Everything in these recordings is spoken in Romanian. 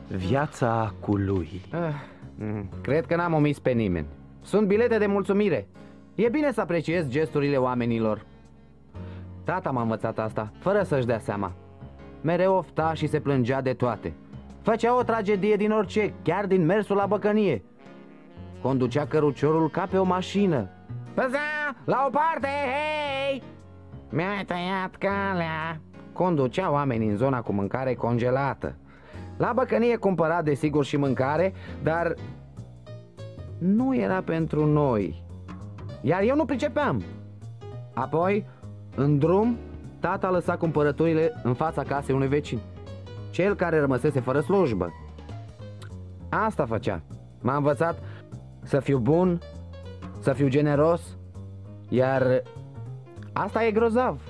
Viața cu lui. Cred că n-am omis pe nimeni. Sunt bilete de mulțumire. E bine să apreciez gesturile oamenilor. Tata m-a învățat asta, fără să-și dea seama. Mereu ofta și se plângea de toate. Făcea o tragedie din orice, chiar din mersul la băcănie. Conducea căruciorul ca pe o mașină. Păza, la o parte, hei! Mi-ai tăiat calea. Conducea oamenii în zona cu mâncare congelată. La băcănie cumpăra desigur și mâncare, dar nu era pentru noi. Iar eu nu pricepeam. Apoi, în drum, tata lăsa cumpărăturile în fața casei unui vecin, cel care rămăsese fără slujbă. Asta făcea. M-a învățat să fiu bun, să fiu generos. Iar asta e grozav.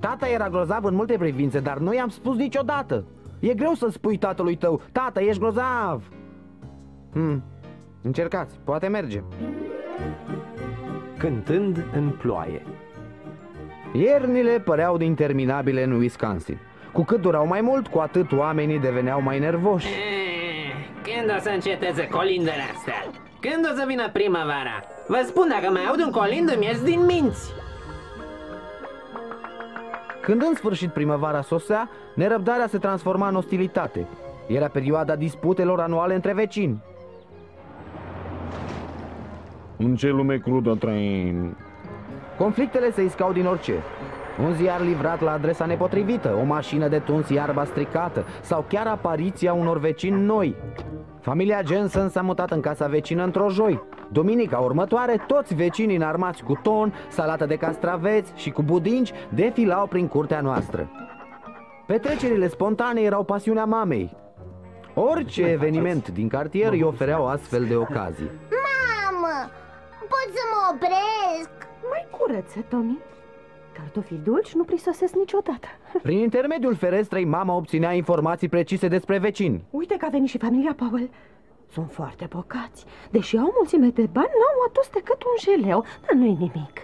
Tata era grozav în multe privințe, dar nu i-am spus niciodată. E greu să spui tatălui tău: tată, ești grozav. Încercați, poate merge. Cântând în ploaie. Iernile păreau interminabile în Wisconsin. Cu cât durau mai mult, cu atât oamenii deveneau mai nervoși. Când o să înceteze colindele astea? Când o să vină primăvara? Vă spun, dacă mai aud un colind, îmi ies din minți. Când în sfârșit primăvara sosea, nerăbdarea se transforma în ostilitate. Era perioada disputelor anuale între vecini. În ce lume crudă trăim? Conflictele se iscau din orice. Un ziar livrat la adresa nepotrivită, o mașină de tuns iarba stricată sau chiar apariția unor vecini noi. Familia Jensen s-a mutat în casa vecină într-o joi. Duminica următoare, toți vecinii înarmați cu ton, salată de castraveți și cu budinci defilau prin curtea noastră. Petrecerile spontane erau pasiunea mamei. Orice eveniment din cartier îi oferea o astfel de ocazii. Mamă, pot să mă opresc? Mai curăță, Tommy. Cartofii dulci nu prisosesc niciodată. Prin intermediul ferestrei, mama obținea informații precise despre vecini. Uite că a venit și familia Powell. Sunt foarte bogați. Deși au mulțime de bani, n-au adus decât un jeleu. Dar nu-i nimic.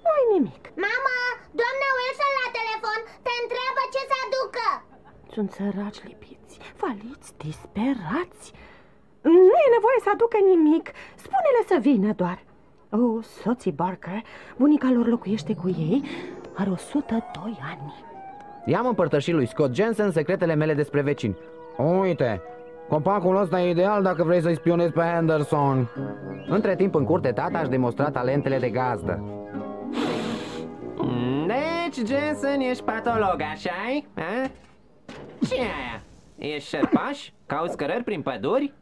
Nu-i nimic. Mama, doamna Wilson la telefon te întreabă ce să aducă. Sunt săraci lipiți, faliți, disperați. Nu e nevoie să aducă nimic. Spune-le să vină doar. Soții Barker, bunica lor locuiește cu ei, are 102 ani. I-am împărtășit lui Scott Jensen secretele mele despre vecini. Uite, compacul ăsta e ideal dacă vrei să-i spionezi pe Henderson. Între timp, în curte, tata își demonstra talentele de gazdă. Deci, Jensen, ești patolog, așa-i? Ce-i aia? Ești șerpaș? Cauți cărări prin păduri?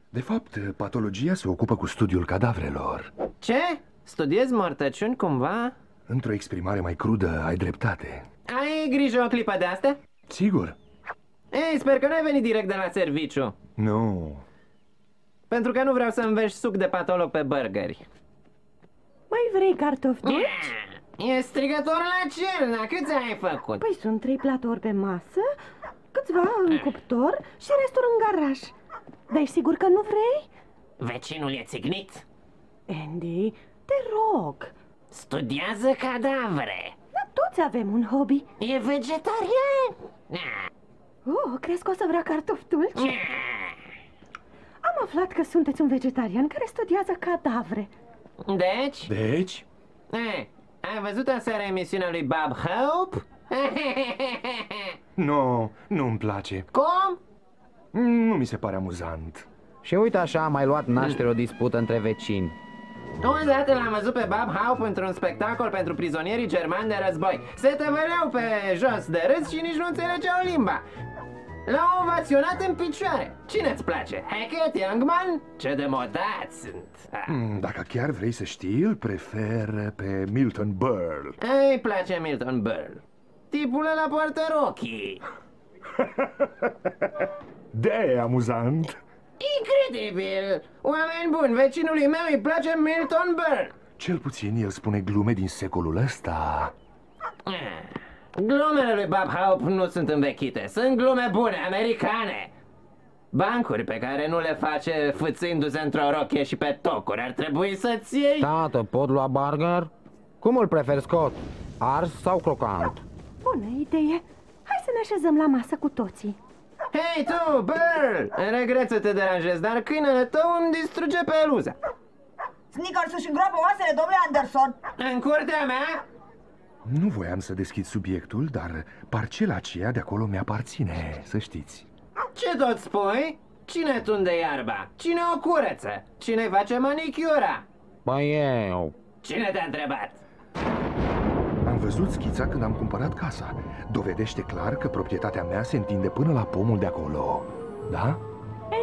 De fapt, patologia se ocupă cu studiul cadavrelor. Ce? Studiezi mortăciuni cumva? Într-o exprimare mai crudă, ai dreptate. Ai grijă o clipă de astea? Sigur. Ei, sper că nu ai venit direct de la serviciu. Nu. Pentru că nu vreau să înveși suc de patolog pe burgeri. Mai vrei cartofi dulci? E strigător la cer, na, câți ai făcut? Păi sunt 3 platouri pe masă, câțiva în cuptor și restul în garaj. Dar ești sigur că nu vrei? Vecinul e țignit? Andy, te rog. Studiază cadavre. Dar toți avem un hobby. E vegetarian. Crezi că o să vrea cartofi dulci? Am aflat că sunteți un vegetarian care studiază cadavre. Deci? Deci? Ai văzut aseară emisiunea lui Bob Hope? Nu-mi place. Cum? Nu mi se pare amuzant. Și uite așa a mai luat naștere o dispută între vecini. Odată l-am văzut pe Bob Hope într-un spectacol pentru prizonierii germani de război. Se tăvăleau pe jos de râs și nici nu înțelegeau limba. L-au ovaționat în picioare. Cine-ți place? Hackett, Youngman? Ce de modați sunt. Dacă chiar vrei să știi, îl prefer pe Milton Berle. Îi place Milton Berle. Tipul ăla poartă rochii. De amuzant. Incredibil! Oameni buni, vecinului meu îi place Milton Berle. Cel puțin el spune glume din secolul ăsta. Glumele lui Bob Hope nu sunt învechite, sunt glume bune, americane. Bancuri pe care nu le face fâțându-se într-o rochie și pe tocuri. Ar trebui să-ți iei... Tată, pot lua burger? Cum îl preferi, Scott? Ars sau crocant? Bună idee. Hai să ne așezăm la masă cu toții. Hei tu, Burl! Regret să te deranjez, dar câinele tău îmi distruge peluza. Snickers își îngroapă oasele, domnule Anderson. În curtea mea? Nu voiam să deschid subiectul, dar parcela aceea de acolo mi-aparține, să știți. Ce tot spui? Cine tunde iarba? Cine o curăță? Cine face manicura? Păi eu. Cine te-a întrebat? Am văzut schița când am cumpărat casa. Dovedește clar că proprietatea mea se întinde până la pomul de acolo. Da?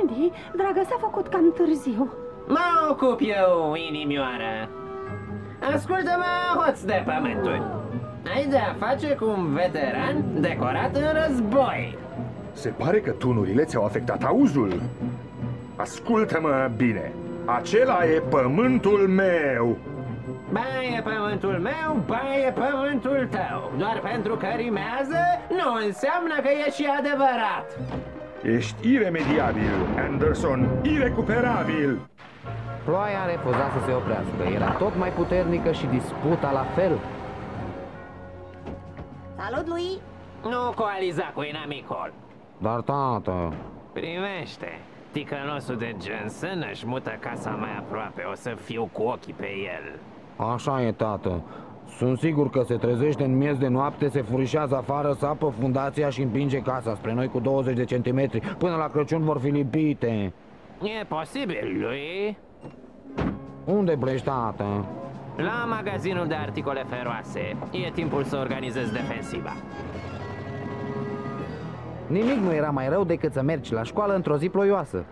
Andy, dragă, s-a făcut cam târziu. Mă ocup eu, inimioară. Ascultă-mă, hoț de pământuri. Ai de-a face cu un veteran decorat în război. Se pare că tunurile ți-au afectat auzul. Ascultă-mă bine. Acela e pământul meu. Ba e pământul meu, ba e pământul tău. Doar pentru că rimează, nu înseamnă că e și adevărat. Ești iremediabil, Anderson, irecuperabil. Ploaia a refuzat să se oprească. Era tot mai puternică și disputa la fel. Salut, lui! Nu coaliza cu inamicul. Dar, tată... Privește, ticănosul de Jensen își mută casa mai aproape. O să fiu cu ochii pe el. Așa e, tată. Sunt sigur că se trezește în miez de noapte, se furișează afară, sapă fundația și împinge casa spre noi cu 20 de centimetri. Până la Crăciun vor fi lipite. E posibil, lui? Unde pleci, tată? La magazinul de articole feroase. E timpul să organizez defensiva. Nimic nu era mai rău decât să mergi la școală într-o zi ploioasă.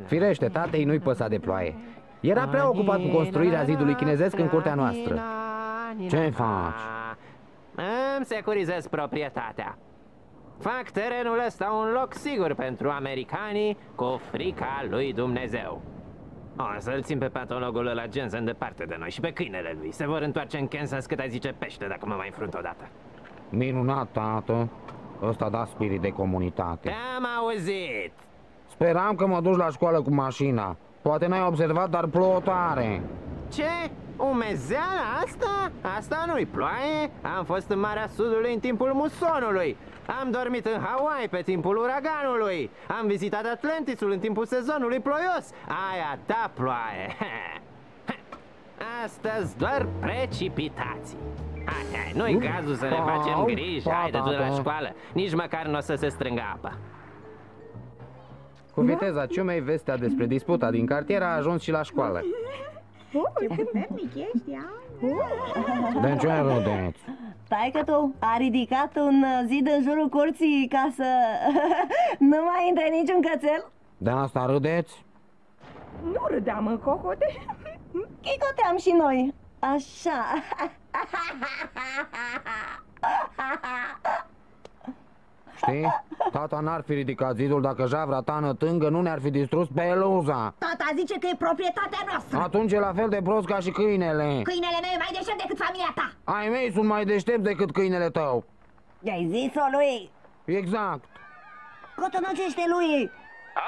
Firește, tatei nu-i păsa de ploaie. Era prea ocupat cu construirea zidului chinezesc în curtea noastră. Ce faci? Îmi securizez proprietatea. Fac terenul ăsta un loc sigur pentru americanii cu frica lui Dumnezeu. O să-l țin pe patologul ăla Jensen departe de noi și pe câinele lui. Se vor întoarce în Kansas cât ai zice pește dacă mă mai înfrunt odată. Minunat, tată. Ăsta da spirit de comunitate. Te-am auzit! Speram că mă duci la școală cu mașina. Poate n-ai observat, dar plouă tare. Ce? Umezeala asta? Asta nu-i ploaie? Am fost în Marea Sudului în timpul musonului. Am dormit în Hawaii pe timpul uraganului. Am vizitat Atlantisul în timpul sezonului ploios. Aia da ploaie. Astăzi doar precipitații. Hai, nu-i cazul să ne facem griji. Haide tu la școală. Nici măcar nu o să se strângă apa. Cu viteza ciumei, vestea despre disputa din cartier a ajuns și la școală. Ce puternic ești, De ce râdeți? Taică tu a ridicat un zid în jurul curții ca să nu mai intre niciun cățel? De asta râdeți? Nu râdeam în cocote. Chicoteam și noi. Așa. Știi? Tata n-ar fi ridicat zidul dacă javra ta nătângă nu ne-ar fi distrus peluza. Tata zice că e proprietatea noastră. Atunci e la fel de prost ca și câinele. Câinele meu e mai deștept decât familia ta. Ai mei sunt mai deștepți decât câinele tău. I-ai zis-o lui? Exact. Cotonocește lui.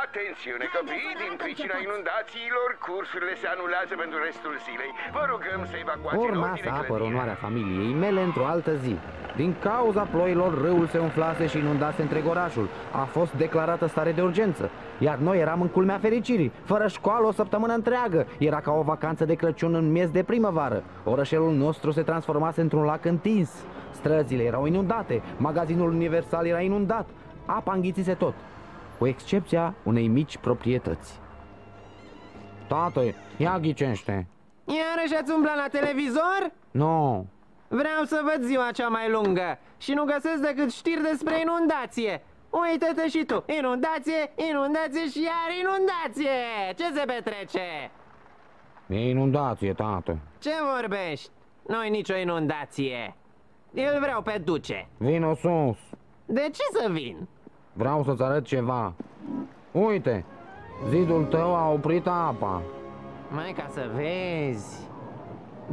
Atențiune copii, din pricina inundațiilor, cursurile se anulează pentru restul zilei. Vă rugăm să evacuați în Urma ordine să apăr clădirea. onoarea familiei mele într-o altă zi. Din cauza ploilor, râul se umflase și inundase întreg orașul. A fost declarată stare de urgență. Iar noi eram în culmea fericirii, fără școală o săptămână întreagă. Era ca o vacanță de Crăciun în miez de primăvară. Orășelul nostru se transformase într-un lac întins. Străzile erau inundate, magazinul Universal era inundat. Apa înghițise tot, cu excepția unei mici proprietăți. Tată, ia ghicește. Iarăși ați umblat la televizor? Nu. Vreau să văd ziua cea mai lungă și nu găsesc decât știri despre inundație. Uită-te și tu, inundație, inundație și iar inundație. Ce se petrece? E inundație, tată. Ce vorbești? Nu-i nicio inundație. Îl vreau pe duce. Vino sus. De ce să vin? Vreau să-ți arăt ceva. Uite, zidul tău a oprit apa. Mai ca să vezi.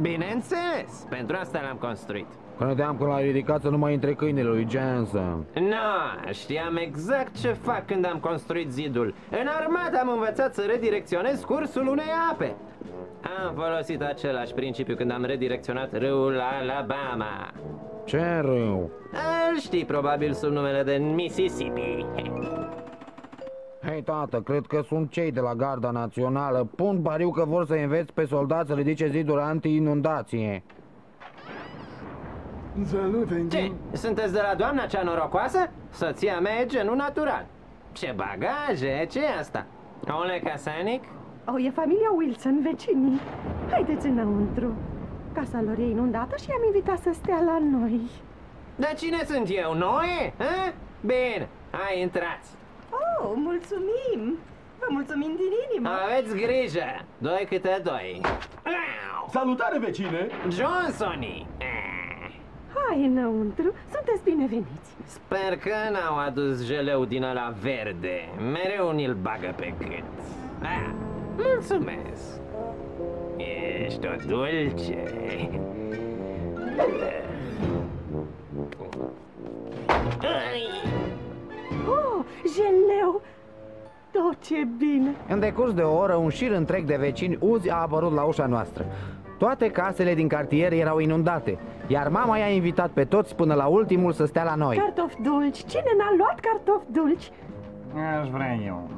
Bineînțeles, pentru asta l-am construit. Credeam că l-ai ridicat să nu mai intre câinele lui Jensen. Nu, știam exact ce fac când am construit zidul. În armată am învățat să redirecționez cursul unei ape. Am folosit același principiu când am redirecționat râul Alabama. Ce râu? Îl știi probabil sub numele de Mississippi. Hei, tată, cred că sunt cei de la Garda Națională. Pun pariu că vor să înveți pe soldați să ridice ziduri anti-inundație. Salut, Angie. Ce? Sunteți de la doamna cea norocoasă? Soția mea e genul natural. Ce bagaje, ce e asta? Un lecasanic? O, e familia Wilson, vecinii. Haideți înăuntru. Casa lor e inundată și i-am invitat să stea la noi. Dar cine sunt eu? Noi? Ha? Bine, hai, intrați. Oh, mulțumim! Vă mulțumim din inimă! Aveți grijă, 2 câte 2. Salutare, vecine! Johnsonii! Hai înăuntru, sunteți bineveniți. Sper că n-au adus jeleu din ăla verde. Mereu ni-l bagă pe gât. Mulțumesc. Ești o dulce. Oh, jeleu! Oh, ce bine! În decurs de o oră, un șir întreg de vecini uzi a apărut la ușa noastră. Toate casele din cartier erau inundate, iar mama i-a invitat pe toți până la ultimul să stea la noi. Cartofi dulci! Cine n-a luat cartofi dulci? Aș vrea eu.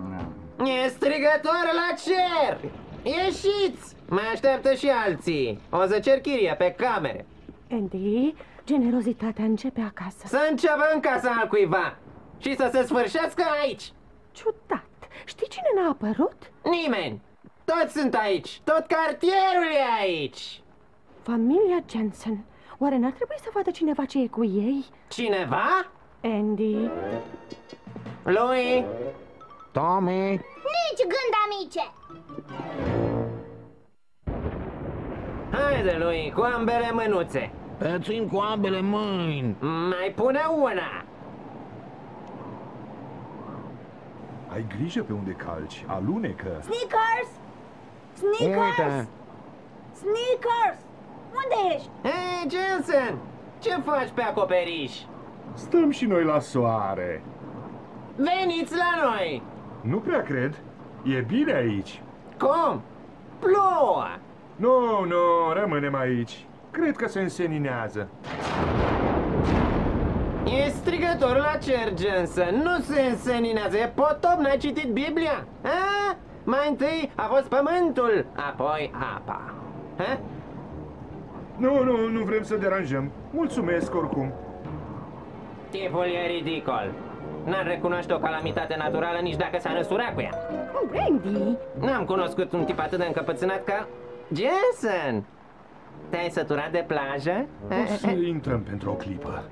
E strigător la cer! Ieșiți! Mai așteaptă și alții. O să cer chirie pe camere. Andy, generozitatea începe acasă. Să înceapă în casa altcuiva și să se sfârșească aici. Ciudat. Știi cine n-a apărut? Nimeni. Toți sunt aici. Tot cartierul e aici. Familia Jensen. Oare n-ar trebui să vadă cineva ce e cu ei? Cineva? Andy. Louis. Tommy. Nici gând, amice! Haide, Louis, cu ambele mânuțe. Te țin cu ambele mâini. Mai pune una. Ai grijă pe unde calci, alunecă. Sneakers! Sneakers! Uite. Sneakers! Unde ești? Hei, Jensen! Ce faci pe acoperiș? Stăm și noi la soare. Veniți la noi! Nu prea cred. E bine aici. Cum? Plouă! Nu, rămânem aici. Cred că se înseninează. E strigător la cer, Jensen. Nu se înseninează, e potop, n-ai citit Biblia? A? Mai întâi a fost pământul, apoi apa. Ha? Nu vrem să deranjăm. Mulțumesc oricum. Tipul e ridicol. N-ar recunoaște o calamitate naturală nici dacă s-ar însura cu ea. Oh, Andy! N-am cunoscut un tip atât de încăpățânat ca Jensen. Te-ai săturat de plajă? O să intrăm pentru o clipă.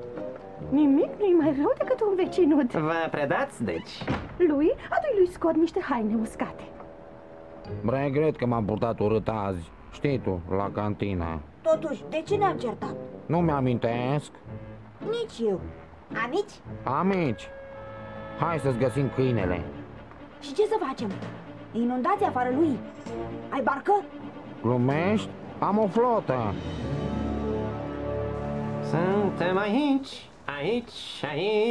Nimic nu-i mai rău decât un vecinut. Vă predați, deci? Lui, adu-i lui Scott niște haine uscate. Regret că m-am purtat urât azi. Știi tu, la cantină. Totuși, de ce ne-am certat? Nu mi-amintesc. Nici eu. Amici? Amici, hai să-ți găsim câinele. Și ce să facem? Inundați afară lui. Ai barcă? Glumești? Am o flotă. Suntem aici,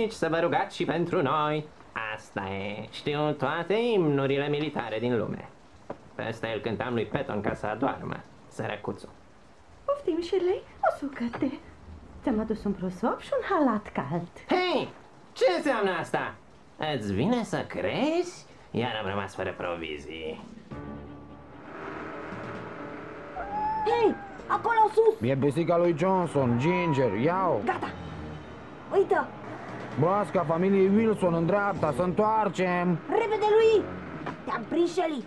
să vă rugați și pentru noi. Asta e, știu toate imnurile militare din lume. Pe asta îl cântam lui Patton ca să adoarmă, sărăcuțul. Poftim, Shirley, o sucă-te. Ți-am adus un prosop și un halat cald. Hei, ce înseamnă asta? Îți vine să crezi? Iar am rămas fără provizii. Hei, acolo sus! E pisica lui Johnson, Ginger, ia-o. Gata! Uită! Broasca familiei Wilson în dreapta, să întoarcem. Repede lui! Te-am prins, Shelly!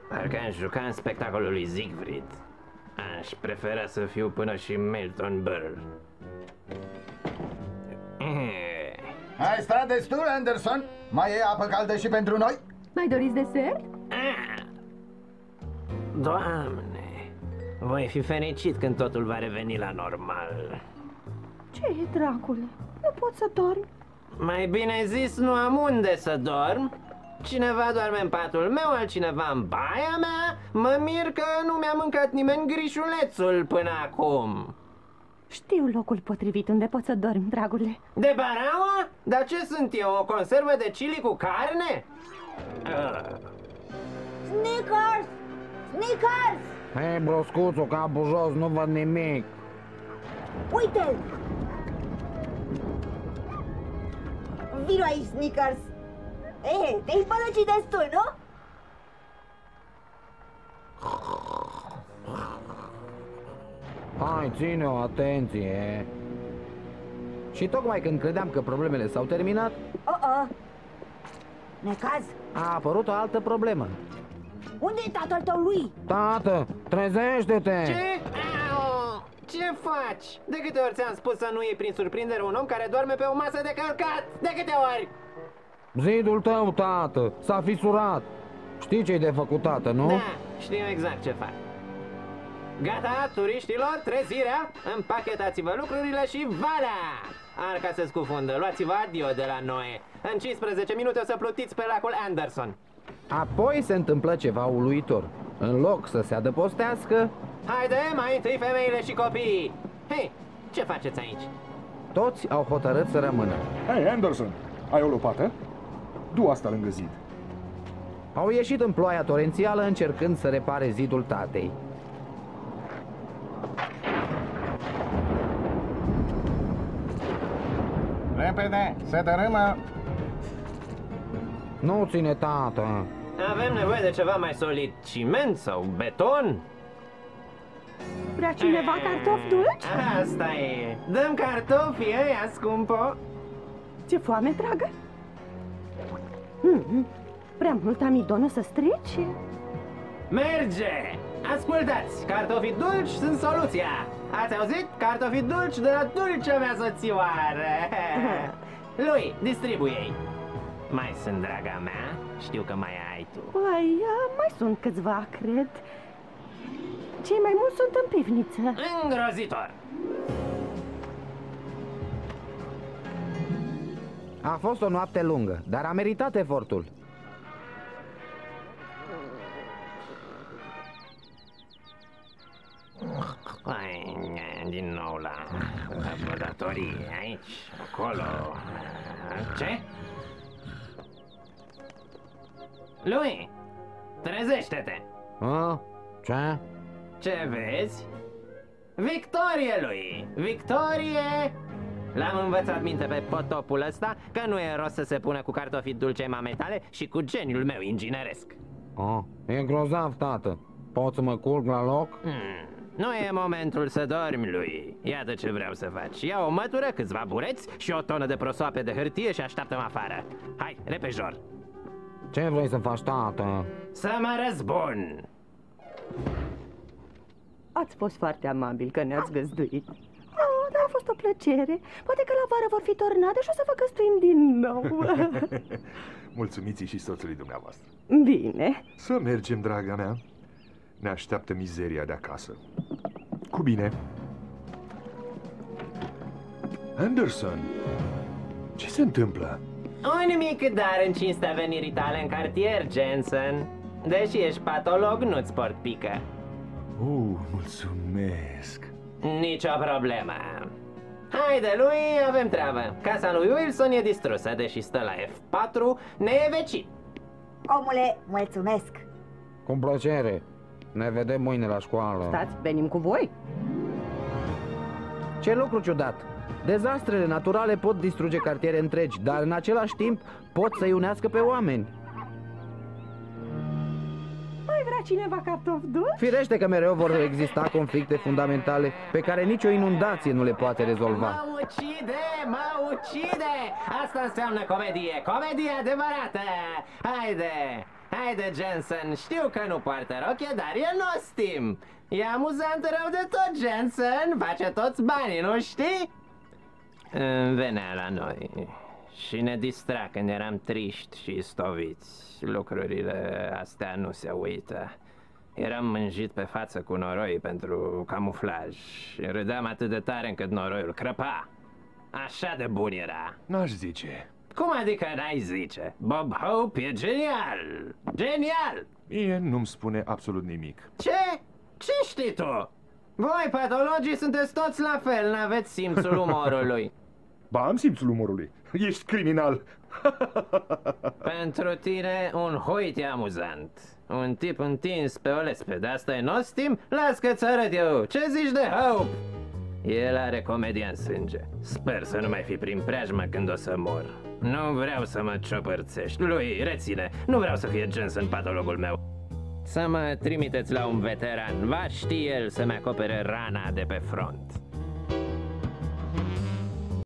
Parcă aș juca în spectacolul lui Siegfried. Aș prefera să fiu până și Milton Berle. Ai stat destul, Anderson? Mai e apă caldă și pentru noi? Mai doriți desert? Doamne, voi fi fericit când totul va reveni la normal. Ce e, dracule? Nu pot să dorm. Mai bine zis, nu am unde să dorm. Cineva doarme în patul meu, altcineva în baia mea. Mă mir că nu mi-a mâncat nimeni grișulețul până acum. Știu locul potrivit unde pot să dormi, dragule. De Baraua? Dar ce sunt eu, o conservă de chili cu carne? Snickers! Snickers! Hei, broscuțu, capul jos, nu văd nimic. Uite-l! Vino aici, Snickers! Te-ai pălăcit destul, nu? Hai, ține-o, atenție. Și tocmai când credeam că problemele s-au terminat, Necaz? a apărut o altă problemă. Unde e tatăl tău lui? Tată, trezește-te! Ce? Au! Ce faci? De câte ori ți-am spus să nu iei prin surprindere un om care doarme pe o masă de călcat? De câte ori? Zidul tău, tată, s-a fisurat. Știi ce-i de făcut, tată, nu? Da, știu exact ce fac. Gata, turiștilor, trezirea, împachetați-vă lucrurile și valea! Arca se scufundă, luați-vă adio de la noi. În 15 minute o să plutiți pe lacul Anderson. Apoi se întâmplă ceva uluitor. În loc să se adăpostească, Haide, mai întâi femeile și copiii. Hei, ce faceți aici? toți au hotărât să rămână. Hei, Anderson, ai o lopată? Du asta lângă zid. Au ieșit în ploaia torențială încercând să repare zidul tatei. Repede, se dărâmă. Nu ține, tată. Avem nevoie de ceva mai solid. Ciment sau beton? Vrea cineva cartofi dulci? Asta e. Dăm cartofii ăia, scumpo. Ți-e foame, dragă? Prea mult amidon o să strici? Merge! Ascultați, cartofii dulci sunt soluția. Ați auzit? Cartofii dulci de la dulcea mea soțioară. Lui, distribuie-i. Mai sunt, draga mea? Știu că mai ai tu. Păi, mai sunt câțiva, cred. Cei mai mulți sunt în pivniță. Îngrozitor! A fost o noapte lungă, dar a meritat efortul. Din nou la vădătorii, aici, acolo. Ce? Lui, trezește-te! Ce? Ce vezi? Victorie, lui! Victorie! L-am învățat minte pe potopul ăsta că nu e rost să se pună cu cartofii dulce mamei tale și cu geniul meu ingineresc. E grozav, tată. Pot să mă culc la loc? Nu e momentul să dormi, lui. Iată ce vreau să faci. Ia o mătură, câțiva bureți și o tonă de prosoape de hârtie și așteaptă-mă afară. Hai, repejor! Ce vrei să faci, tată? Să mă răzbun! Ați fost foarte amabil că ne-ați găzduit. Dar a fost o plăcere. Poate că la vară vor fi tornade și o să vă găzduim din nou. Mulțumiți și soțului dumneavoastră. Bine. Să mergem, draga mea. Ne așteaptă mizeria de acasă. Cu bine. Anderson, ce se întâmplă? Un mic dar în cinstea venirii tale în cartier, Jensen. Deși ești patolog, nu-ți port pică. Mulțumesc. Nicio problemă. Haide, lui, avem treabă. Casa lui Wilson e distrusă, deși stă la F4, ne e vecin. Omule, mulțumesc. Cu plăcere. Ne vedem mâine la școală. Stați, venim cu voi. Ce lucru ciudat! Dezastrele naturale pot distruge cartiere întregi, dar în același timp pot să-i unească pe oameni. Mai vrea cineva cartofi dulci? Firește că mereu vor exista conflicte fundamentale pe care nicio inundație nu le poate rezolva. Mă ucide! Asta înseamnă comedie, comedie adevărată! Haide, Jensen, știu că nu poartă roche, dar e nostim! E amuzant rău de tot, Jensen, face toți banii, nu știi? Venea la noi și ne distra când eram triști și stoviți. Lucrurile astea nu se uită. Eram mânjit pe față cu noroi pentru camuflaj. Râdeam atât de tare încât noroiul crăpa. Așa de bun era. N-aș zice. Cum adică n-ai zice? Bob Hope e genial! Genial! Mie nu-mi spune absolut nimic. Ce? Ce știi tu? Voi, patologii, sunteți toți la fel, n-aveți simțul umorului. Ba, am simțul umorului. Ești criminal. Pentru tine, un hoit e amuzant. Un tip întins pe o lespede, asta e nostim? Las că-ți arăt eu. Ce zici de Hope? El are comedie în sânge. Sper să nu mai fi prin preajmă când o să mor. Nu vreau să mă ciopărțești. Lui, reține, nu vreau să fie Jensen patologul meu. Să mă trimiteți la un veteran. Va ști el să-mi acopere rana de pe front.